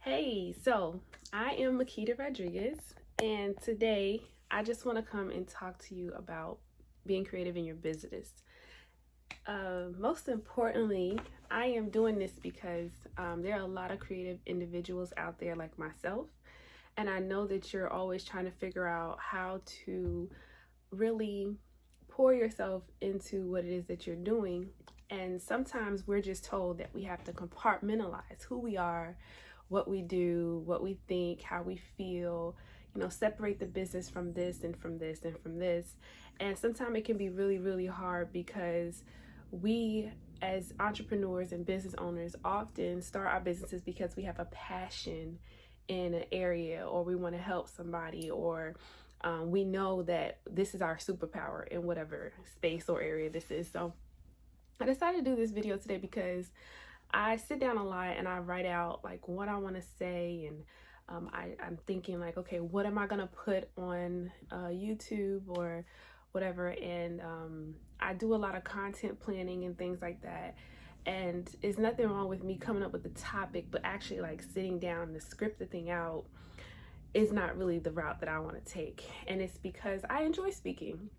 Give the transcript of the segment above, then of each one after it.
Hey, so I am Makita Rodriguez, and today I just want to come and talk to you about being creative in your business. Most importantly, I am doing this because there are a lot of creative individuals out there like myself, and I know that you're always trying to figure out how to really pour yourself into what it is that you're doing. And sometimes we're just told that we have to compartmentalize who we are, what we do, what we think, how we feel, separate the business from this and from this and from this. And sometimes it can be really, really hard because we, as entrepreneurs and business owners, often start our businesses because we have a passion in an area, or we want to help somebody, or we know that this is our superpower in whatever space or area this is. So I decided to do this video today because I sit down a lot and I write out like what I want to say, and I'm thinking like, okay, what am I gonna put on YouTube or whatever, and I do a lot of content planning and things like that. And there's nothing wrong with me coming up with the topic, but actually like sitting down to script the thing out is not really the route that I want to take. And it's because I enjoy speaking.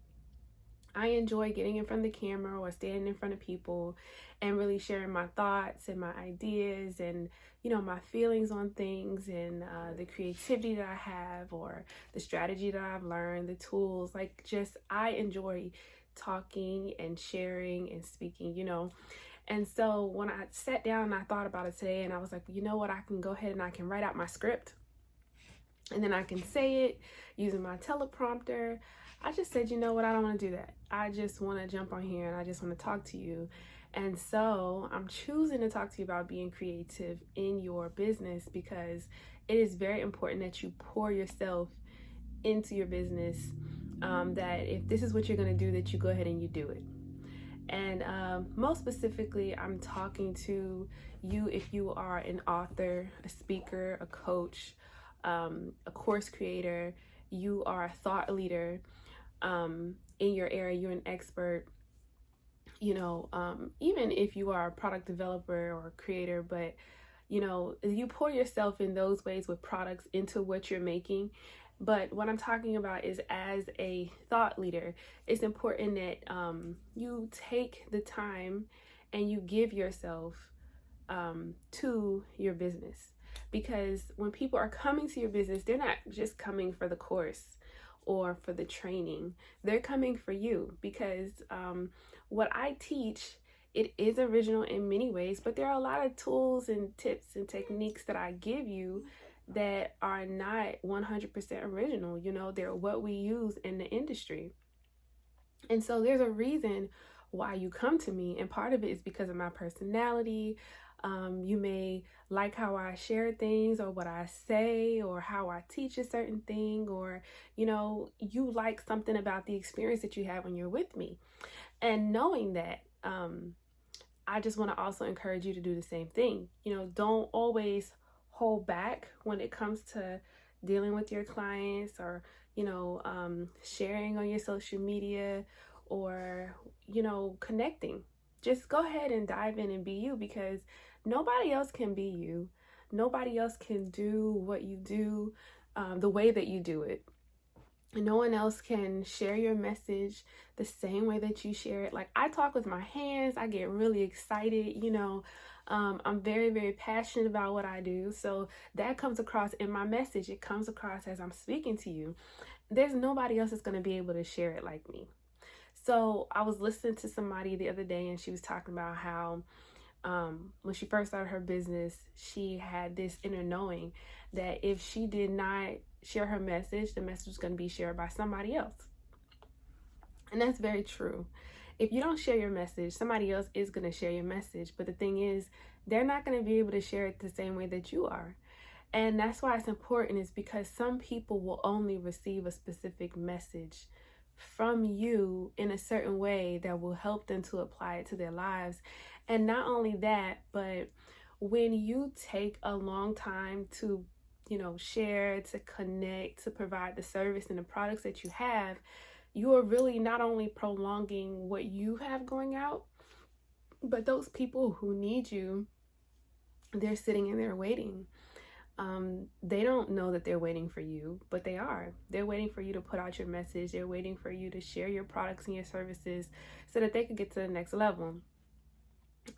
I enjoy getting in front of the camera or standing in front of people and really sharing my thoughts and my ideas and, my feelings on things, and the creativity that I have, or the strategy that I've learned, the tools. Like, just, I enjoy talking and sharing and speaking. And so when I sat down and I thought about it today, and I was like, you know what, I can go ahead and I can write out my script, and then I can say it using my teleprompter. I just said, you know what, I don't want to do that. I just want to jump on here and I just want to talk to you. And so I'm choosing to talk to you about being creative in your business because it is very important that you pour yourself into your business. That if this is what you're going to do, that you go ahead and you do it. And most specifically, I'm talking to you if you are an author, a speaker, a coach, a course creator, you are a thought leader in your area, you're an expert, even if you are a product developer or a creator, but you pour yourself in those ways with products into what you're making. But what I'm talking about is, as a thought leader, it's important that you take the time and you give yourself to your business. Because when people are coming to your business, they're not just coming for the course or for the training. They're coming for you because what I teach, it is original in many ways, but there are a lot of tools and tips and techniques that I give you that are not 100% original. They're what we use in the industry. And so there's a reason why you come to me, and part of it is because of my personality. You may like how I share things, or what I say, or how I teach a certain thing, or you like something about the experience that you have when you're with me. And knowing that, I just want to also encourage you to do the same thing. Don't always hold back when it comes to dealing with your clients, or sharing on your social media, or connecting. Just go ahead and dive in and be you, because nobody else can be you. Nobody else can do what you do the way that you do it. No one else can share your message the same way that you share it. Like, I talk with my hands, I get really excited, I'm very, very passionate about what I do. So that comes across in my message. It comes across as I'm speaking to you. There's nobody else that's going to be able to share it like me. So I was listening to somebody the other day, and she was talking about how when she first started her business, she had this inner knowing that if she did not share her message, the message was going to be shared by somebody else. And that's very true. If you don't share your message, somebody else is going to share your message. But the thing is, they're not going to be able to share it the same way that you are. And that's why it's important, is because some people will only receive a specific message from you in a certain way that will help them to apply it to their lives. And not only that, but when you take a long time to share, to connect, to provide the service and the products that you have, you are really not only prolonging what you have going out, but those people who need you, they're sitting and they're waiting. They don't know that they're waiting for you, but they are. They're waiting for you to put out your message. They're waiting for you to share your products and your services so that they could get to the next level.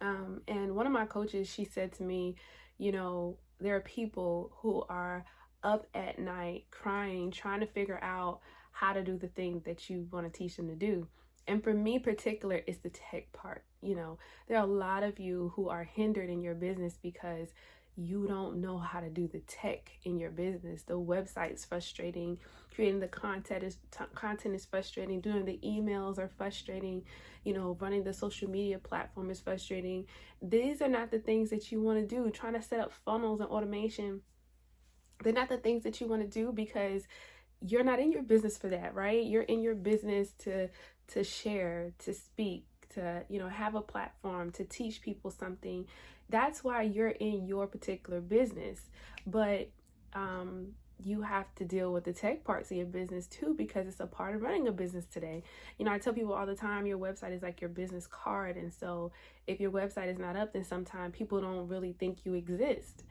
And one of my coaches, she said to me, there are people who are up at night crying, trying to figure out how to do the thing that you want to teach them to do. And for me particular, it's the tech part. There are a lot of you who are hindered in your business because you don't know how to do the tech in your business. The website's frustrating, creating the content is frustrating, doing the emails are frustrating, running the social media platform is frustrating. These are not the things that you want to do. Trying to set up funnels and automation, they're not the things that you want to do because you're not in your business for that, right? You're in your business to share, to speak, to have a platform, to teach people something. That's why you're in your particular business. But you have to deal with the tech parts of your business too, because it's a part of running a business today. I tell people all the time, your website is like your business card. And so if your website is not up, then sometimes people don't really think you exist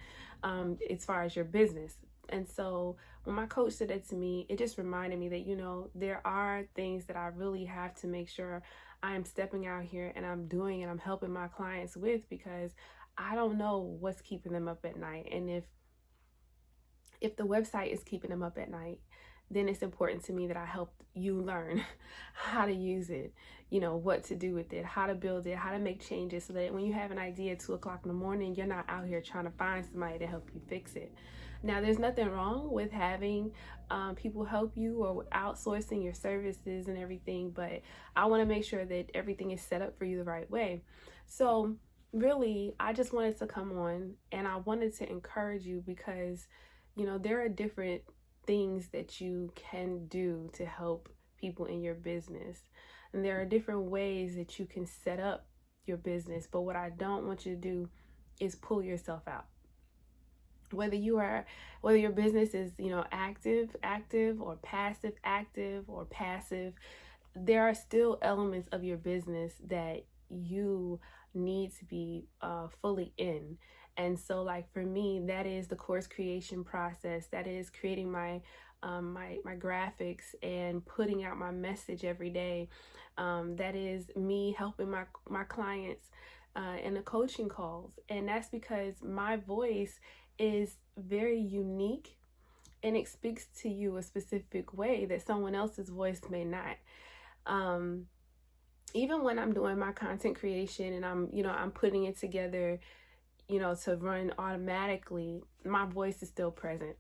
as far as your business. And so when my coach said that to me, it just reminded me that, there are things that I really have to make sure I'm stepping out here and I'm doing and I'm helping my clients with, because I don't know what's keeping them up at night. And if the website is keeping them up at night, then it's important to me that I help you learn how to use it, what to do with it, how to build it, how to make changes, so that when you have an idea at 2:00 in the morning, you're not out here trying to find somebody to help you fix it. Now, there's nothing wrong with having people help you or outsourcing your services and everything, but I want to make sure that everything is set up for you the right way. So really, I just wanted to come on and I wanted to encourage you because, there are different things that you can do to help people in your business. And there are different ways that you can set up your business. But what I don't want you to do is pull yourself out. Whether your business is, active or passive, there are still elements of your business that you need to be fully in. And so, like for me, that is the course creation process. That is creating my graphics and putting out my message every day. That is me helping my clients in the coaching calls. And that's because my voice is very unique and it speaks to you a specific way that someone else's voice may not. Even when I'm doing my content creation and I'm putting it together, to run automatically, my voice is still present.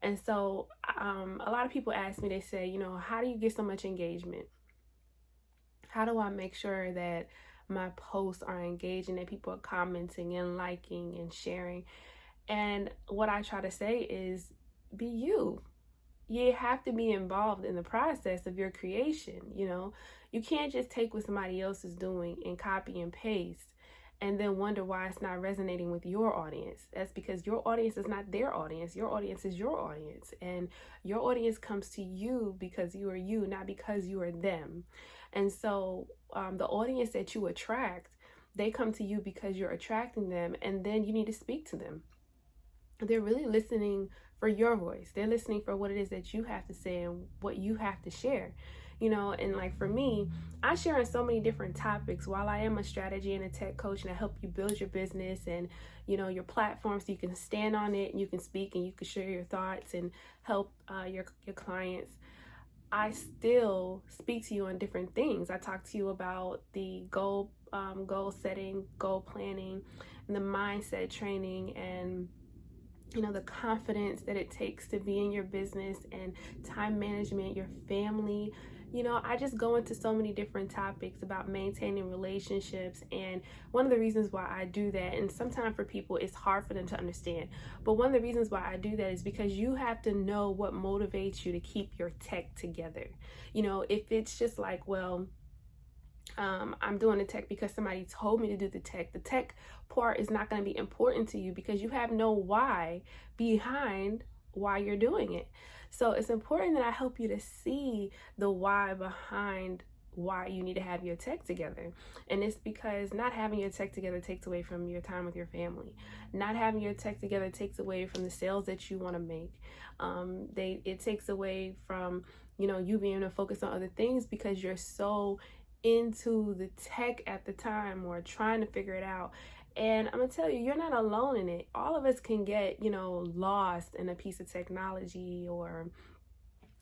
And so a lot of people ask me, they say, how do you get so much engagement? How do I make sure that my posts are engaging, that people are commenting and liking and sharing? And what I try to say is, be you. You have to be involved in the process of your creation. You can't just take what somebody else is doing and copy and paste and then wonder why it's not resonating with your audience. That's because your audience is not their audience. Your audience is your audience. And your audience comes to you because you are you, not because you are them. And so the audience that you attract, they come to you because you're attracting them, and then you need to speak to them. They're really listening for your voice. They're listening for what it is that you have to say and what you have to share. And like for me, I share on so many different topics. While I am a strategy and a tech coach and I help you build your business and, your platform so you can stand on it and you can speak and you can share your thoughts and help your clients, I still speak to you on different things. I talk to you about the goal setting, goal planning, and the mindset training, and the confidence that it takes to be in your business, and time management, your family. I just go into so many different topics about maintaining relationships. And one of the reasons why I do that, and sometimes for people it's hard for them to understand, but one of the reasons why I do that is because you have to know what motivates you to keep your tech together. If it's just like, well, I'm doing the tech because somebody told me to do the tech part is not going to be important to you because you have no why behind why you're doing it. So it's important that I help you to see the why behind why you need to have your tech together. And it's because not having your tech together takes away from your time with your family. Not having your tech together takes away from the sales that you want to make. It takes away from, you being able to focus on other things because you're so into the tech at the time or trying to figure it out. And I'm gonna tell you, you're not alone in it. All of us can get, lost in a piece of technology, or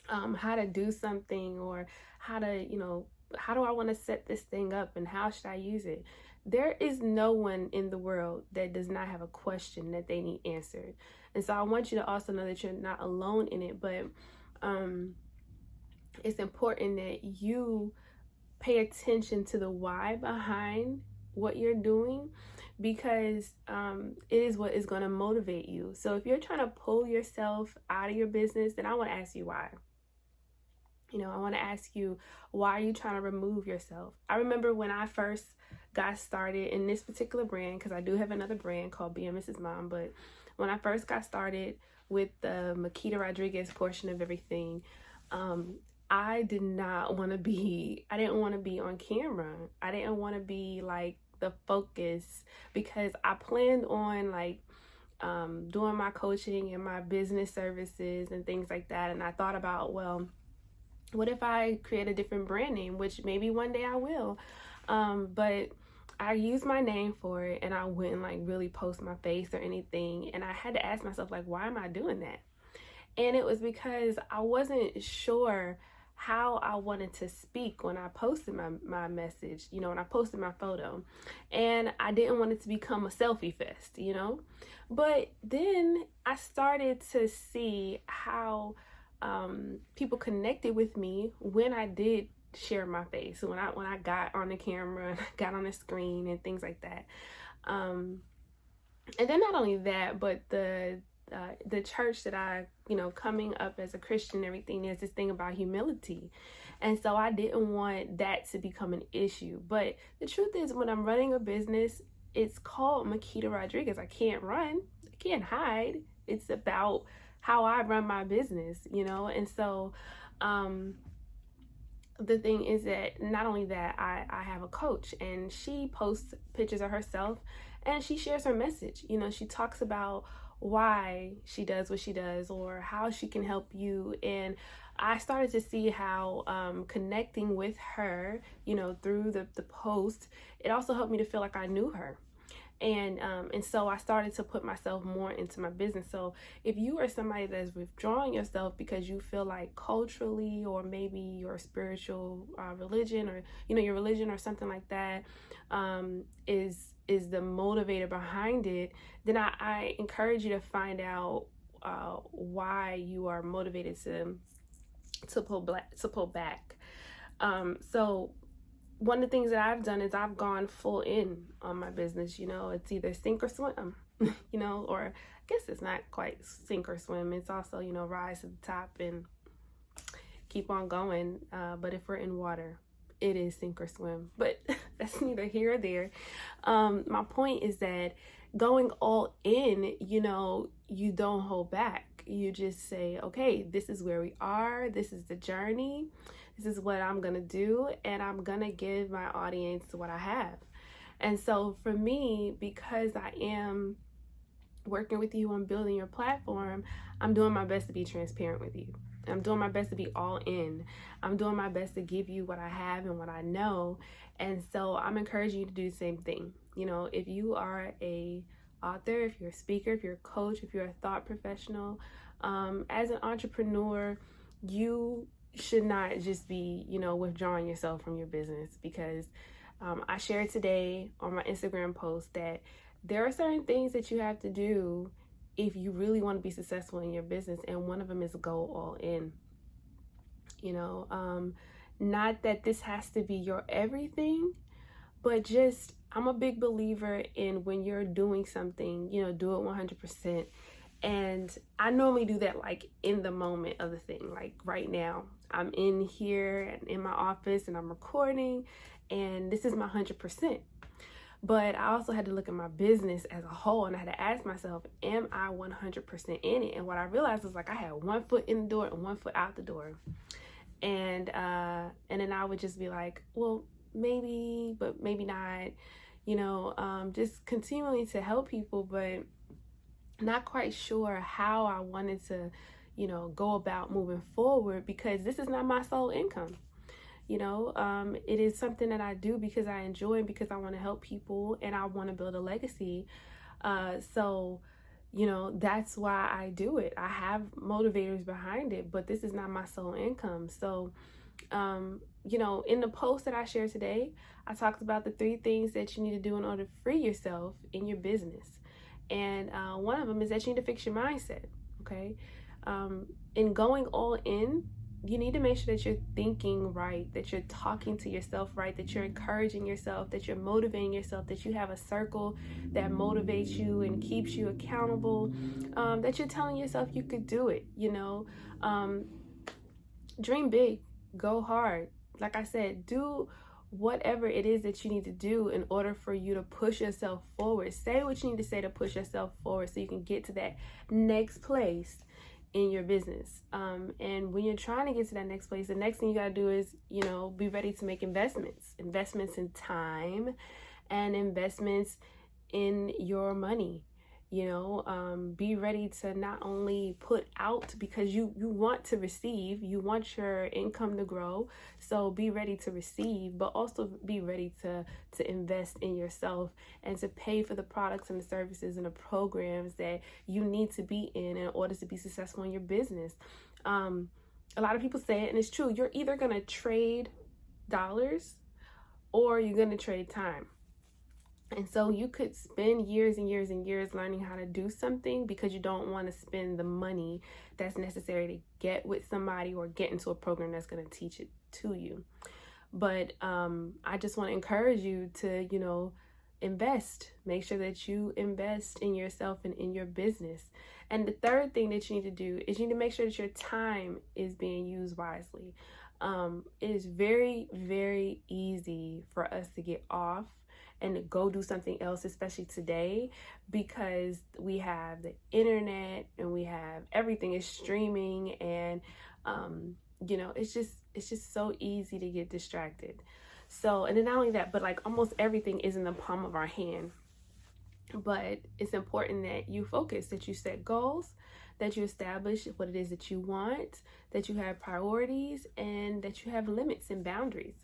how to do something, or how to, how do I want to set this thing up and how should I use it? There is no one in the world that does not have a question that they need answered. And so I want you to also know that you're not alone in it, but it's important that you pay attention to the why behind what you're doing, because it is what is going to motivate you. So if you're trying to pull yourself out of your business, then I want to ask you why. I want to ask you, why are you trying to remove yourself? I remember when I first got started in this particular brand, because I do have another brand called Being Mrs. Mom, but when I first got started with the Makita Rodriguez portion of everything, I didn't want to be on camera. I didn't want to be like the focus, because I planned on doing my coaching and my business services and things like that. And I thought about, well, what if I create a different brand name, which maybe one day I will. But I used my name for it, and I wouldn't really post my face or anything. And I had to ask myself, why am I doing that? And it was because I wasn't sure how I wanted to speak when I posted my message, when I posted my photo. And I didn't want it to become a selfie fest, But then I started to see how people connected with me when I did share my face, when I got on the camera and got on the screen and things like that. And then not only that, but the church that I, coming up as a Christian and everything, there's this thing about humility. And so I didn't want that to become an issue. But the truth is, when I'm running a business, it's called Makita Rodriguez. I can't run, I can't hide. It's about how I run my business, And so the thing is that not only that, I have a coach, and she posts pictures of herself and she shares her message. She talks about why she does what she does, or how she can help you. And I started to see how connecting with her, through the post, it also helped me to feel like I knew her. And so I started to put myself more into my business. So if you are somebody that's withdrawing yourself because you feel like culturally, or maybe your spiritual religion, or your religion or something like that is the motivator behind it, then I encourage you to find out why you are motivated to pull back. So one of the things that I've done is I've gone full in on my business. It's either sink or swim, or I guess it's not quite sink or swim. It's also, rise to the top and keep on going. But if we're in water, it is sink or swim. But that's neither here or there. My point is that going all in, you don't hold back. You just say, okay, this is where we are. This is the journey. This is what I'm going to do, and I'm going to give my audience what I have. And so for me, because I am working with you on building your platform, I'm doing my best to be transparent with you. I'm doing my best to be all in. I'm doing my best to give you what I have and what I know. And so I'm encouraging you to do the same thing. If you are a author, if you're a speaker, if you're a coach, if you're a thought professional, as an entrepreneur, you should not just be, withdrawing yourself from your business, because I shared today on my Instagram post that there are certain things that you have to do if you really want to be successful in your business, and one of them is go all in. Not that this has to be your everything, but just, I'm a big believer in, when you're doing something, do it 100%. And I normally do that in the moment of the thing. Like right now, I'm in here in my office and I'm recording, and this is my 100%. But I also had to look at my business as a whole, and I had to ask myself, am I 100% in it? And what I realized was I had one foot in the door and one foot out the door. And then I would just be like, well, maybe, but maybe not, just continually to help people, but not quite sure how I wanted to, go about moving forward, because this is not my sole income. It is something that I do because I enjoy and because I want to help people and I want to build a legacy. So that's why I do it. I have motivators behind it, but this is not my sole income. So, in the post that I shared today, I talked about the 3 things that you need to do in order to free yourself in your business. And one of them is that you need to fix your mindset. Okay. In going all in, you need to make sure that you're thinking right, that you're talking to yourself right, that you're encouraging yourself, that you're motivating yourself, that you have a circle that motivates you and keeps you accountable, that you're telling yourself you could do it. Dream big, go hard. Like I said, do whatever it is that you need to do in order for you to push yourself forward. Say what you need to say to push yourself forward so you can get to that next place in your business. And when you're trying to get to that next place, the next thing you got to do is, be ready to make investments in time and investments in your money. Be ready to not only put out, because you want to receive, you want your income to grow. So be ready to receive, but also be ready to invest in yourself and to pay for the products and the services and the programs that you need to be in order to be successful in your business. A lot of people say it, and it's true. You're either going to trade dollars or you're going to trade time. And so you could spend years and years and years learning how to do something because you don't want to spend the money that's necessary to get with somebody or get into a program that's going to teach it to you. But I just want to encourage you to, invest. Make sure that you invest in yourself and in your business. And the third thing that you need to do is you need to make sure that your time is being used wisely. It is very, very easy for us to get off and to go do something else, especially today, because we have the internet and we have everything is streaming, and it's just so easy to get distracted. So, and then not only that, but like almost everything is in the palm of our hand. But it's important that you focus, that you set goals, that you establish what it is that you want, that you have priorities, and that you have limits and boundaries.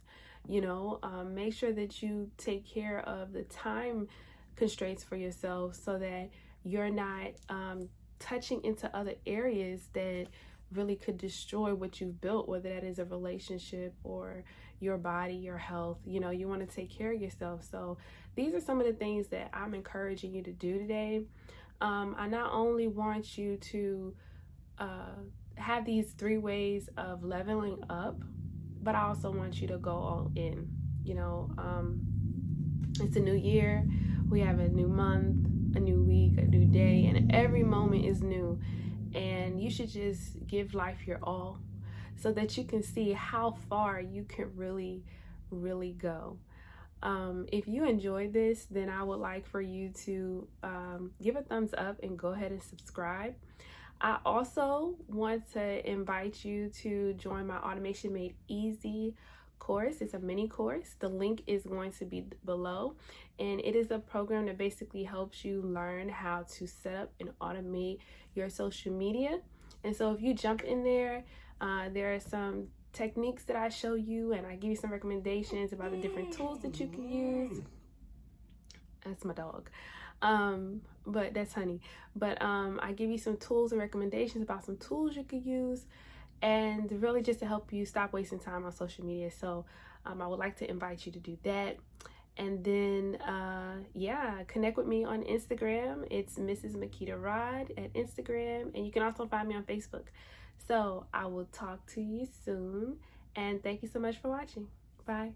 Make sure that you take care of the time constraints for yourself so that you're not touching into other areas that really could destroy what you've built, whether that is a relationship or your body, your health. You want to take care of yourself. So these are some of the things that I'm encouraging you to do today. I not only want you to have these 3 ways of leveling up, but I also want you to go all in. It's a new year. We have a new month, a new week, a new day, and every moment is new. And you should just give life your all so that you can see how far you can really, really go. If you enjoyed this, then I would like for you to give a thumbs up and go ahead and subscribe. I also want to invite you to join my Automation Made Easy course. It's a mini course. The link is going to be below, and it is a program that basically helps you learn how to set up and automate your social media. And so if you jump in there, there are some techniques that I show you, and I give you some recommendations about the different tools that you can use. That's my dog. But that's Honey. But I give you some tools and recommendations about some tools you could use, and really just to help you stop wasting time on social media. So I would like to invite you to do that. And then connect with me on Instagram. It's Mrs. Makita Rod at Instagram, and you can also find me on Facebook. So I will talk to you soon, and thank you so much for watching. Bye.